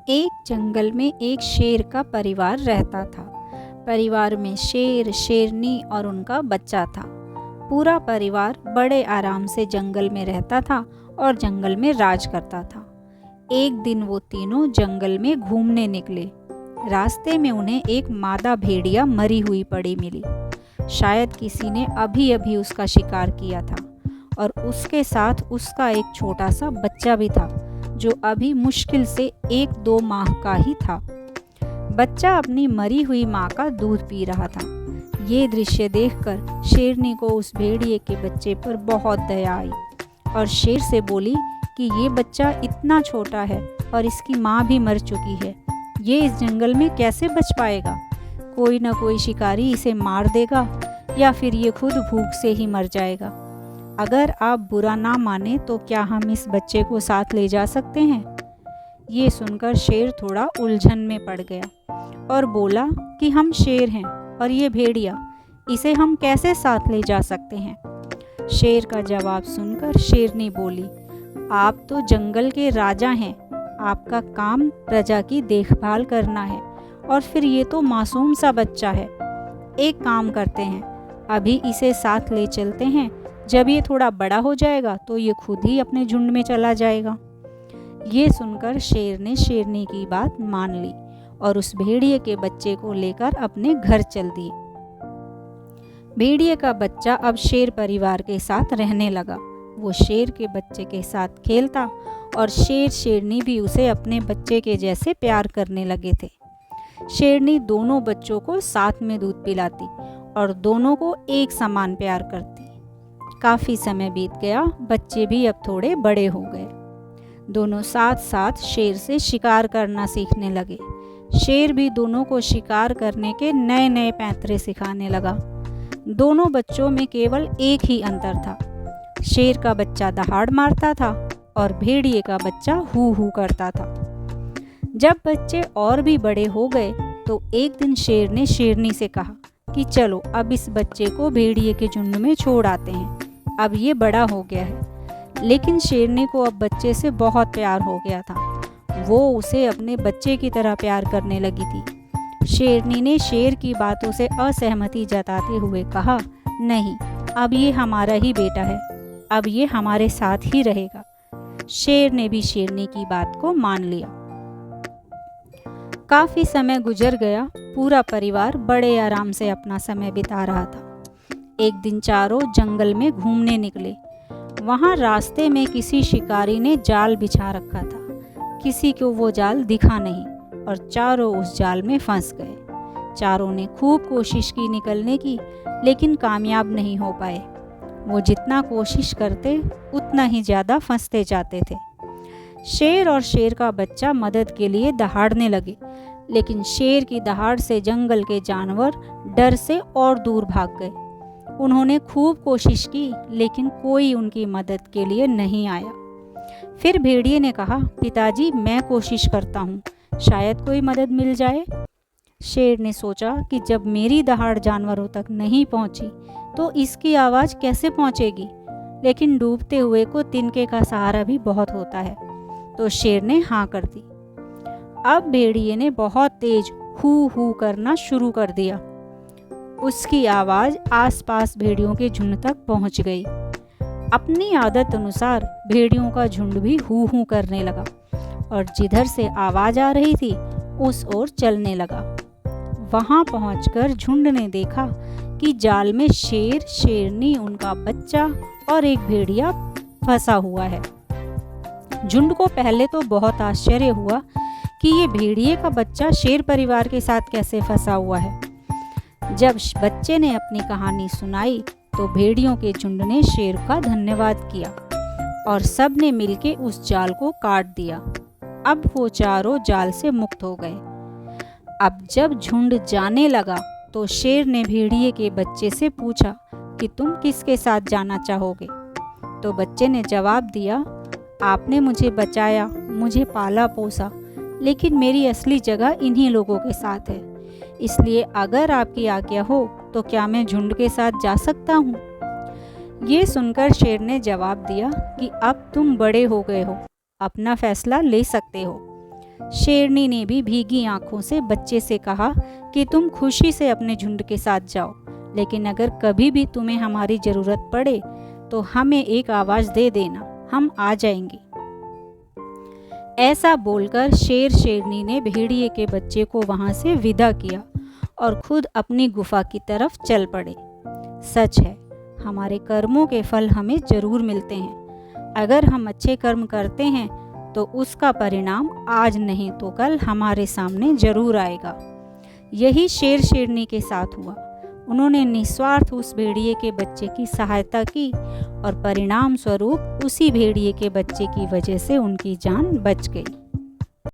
एक जंगल में एक शेर का परिवार रहता था। परिवार में शेर, शेरनी और उनका बच्चा था। पूरा परिवार बड़े आराम से जंगल में रहता था और जंगल में राज करता था। एक दिन वो तीनों जंगल में घूमने निकले। रास्ते में उन्हें एक मादा भेड़िया मरी हुई पड़ी मिली। शायद किसी ने अभी अभी उसका शिकार किया था और उसके साथ उसका एक छोटा सा बच्चा भी था जो अभी मुश्किल से 1-2 माह का ही था। बच्चा अपनी मरी हुई माँ का दूध पी रहा था। ये दृश्य देखकर शेरनी को उस भेड़िए के बच्चे पर बहुत दया आई और शेर से बोली कि ये बच्चा इतना छोटा है और इसकी माँ भी मर चुकी है। ये इस जंगल में कैसे बच पाएगा? कोई ना कोई शिकारी इसे मार देगा या फिर ये खुद भूख से ही मर जाएगा। अगर आप बुरा ना माने तो क्या हम इस बच्चे को साथ ले जा सकते हैं? ये सुनकर शेर थोड़ा उलझन में पड़ गया और बोला कि हम शेर हैं और ये भेड़िया, इसे हम कैसे साथ ले जा सकते हैं? शेर का जवाब सुनकर शेरनी बोली, आप तो जंगल के राजा हैं, आपका काम प्रजा की देखभाल करना है और फिर ये तो मासूम सा बच्चा है। एक काम करते हैं, अभी इसे साथ ले चलते हैं, जब ये थोड़ा बड़ा हो जाएगा तो ये खुद ही अपने झुंड में चला जाएगा। ये सुनकर शेर ने शेरनी की बात मान ली और उस भेड़िए के बच्चे को लेकर अपने घर चल दिए। भेड़िए का बच्चा अब शेर परिवार के साथ रहने लगा। वो शेर के बच्चे के साथ खेलता और शेर शेरनी भी उसे अपने बच्चे के जैसे प्यार करने लगे थे। शेरनी दोनों बच्चों को साथ में दूध पिलाती और दोनों को एक समान प्यार करती। काफ़ी समय बीत गया, बच्चे भी अब थोड़े बड़े हो गए। दोनों साथ साथ शेर से शिकार करना सीखने लगे। शेर भी दोनों को शिकार करने के नए नए पैंतरे सिखाने लगा। दोनों बच्चों में केवल एक ही अंतर था, शेर का बच्चा दहाड़ मारता था और भेड़िए का बच्चा हू हू करता था। जब बच्चे और भी बड़े हो गए तो एक दिन शेर ने शेरनी से कहा कि चलो अब इस बच्चे को भेड़िए के झुंड में छोड़ आते हैं, अब ये बड़ा हो गया है। लेकिन शेरनी को अब बच्चे से बहुत प्यार हो गया था। वो उसे अपने बच्चे की तरह प्यार करने लगी थी। शेरनी ने शेर की बातों से असहमति जताते हुए कहा, नहीं, अब ये हमारा ही बेटा है, अब ये हमारे साथ ही रहेगा। शेर ने भी शेरनी की बात को मान लिया। काफ़ी समय गुजर गया। पूरा परिवार बड़े आराम से अपना समय बिता रहा था। एक दिन चारों जंगल में घूमने निकले। वहाँ रास्ते में किसी शिकारी ने जाल बिछा रखा था। किसी को वो जाल दिखा नहीं और चारों उस जाल में फंस गए। चारों ने खूब कोशिश की निकलने की, लेकिन कामयाब नहीं हो पाए। वो जितना कोशिश करते उतना ही ज़्यादा फंसते जाते थे। शेर और शेर का बच्चा मदद के लिए दहाड़ने लगे, लेकिन शेर की दहाड़ से जंगल के जानवर डर से और दूर भाग गए। उन्होंने खूब कोशिश की, लेकिन कोई उनकी मदद के लिए नहीं आया। फिर भेड़िए ने कहा, पिताजी, मैं कोशिश करता हूँ, शायद कोई मदद मिल जाए। शेर ने सोचा कि जब मेरी दहाड़ जानवरों तक नहीं पहुँची तो इसकी आवाज़ कैसे पहुँचेगी। लेकिन डूबते हुए को तिनके का सहारा भी बहुत होता है, तो शेर ने हाँ कर दी। अब भेड़िए ने बहुत तेज हू हू करना शुरू कर दिया। उसकी आवाज़ आसपास भेड़ियों के झुंड तक पहुंच गई। अपनी आदत अनुसार भेड़ियों का झुंड भी हू हू करने लगा और जिधर से आवाज़ आ रही थी उस ओर चलने लगा। वहां पहुंचकर झुंड ने देखा कि जाल में शेर, शेरनी, उनका बच्चा और एक भेड़िया फंसा हुआ है। झुंड को पहले तो बहुत आश्चर्य हुआ कि ये भेड़िए का बच्चा शेर परिवार के साथ कैसे फंसा हुआ है। जब बच्चे ने अपनी कहानी सुनाई तो भेड़ियों के झुंड ने शेर का धन्यवाद किया और सब ने मिलकर उस जाल को काट दिया। अब वो चारों जाल से मुक्त हो गए। अब जब झुंड जाने लगा तो शेर ने भेड़िए के बच्चे से पूछा कि तुम किसके साथ जाना चाहोगे? तो बच्चे ने जवाब दिया, आपने मुझे बचाया, मुझे पाला पोसा, लेकिन मेरी असली जगह इन्हीं लोगों के साथ है, इसलिए अगर आपकी आज्ञा हो तो क्या मैं झुंड के साथ जा सकता हूँ? ये सुनकर शेर ने जवाब दिया कि अब तुम बड़े हो गए हो, अपना फैसला ले सकते हो। शेरनी ने भी भीगी आंखों से बच्चे से कहा कि तुम खुशी से अपने झुंड के साथ जाओ, लेकिन अगर कभी भी तुम्हें हमारी ज़रूरत पड़े तो हमें एक आवाज़ दे देना, हम आ जाएंगे। ऐसा बोलकर शेर शेरनी ने भेड़िए के बच्चे को वहाँ से विदा किया और खुद अपनी गुफा की तरफ चल पड़े। सच है, हमारे कर्मों के फल हमें ज़रूर मिलते हैं। अगर हम अच्छे कर्म करते हैं तो उसका परिणाम आज नहीं तो कल हमारे सामने ज़रूर आएगा। यही शेर शेरनी के साथ हुआ। उन्होंने निस्वार्थ उस भेड़िए के बच्चे की सहायता की और परिणाम स्वरूप उसी भेड़िए के बच्चे की वजह से उनकी जान बच गई।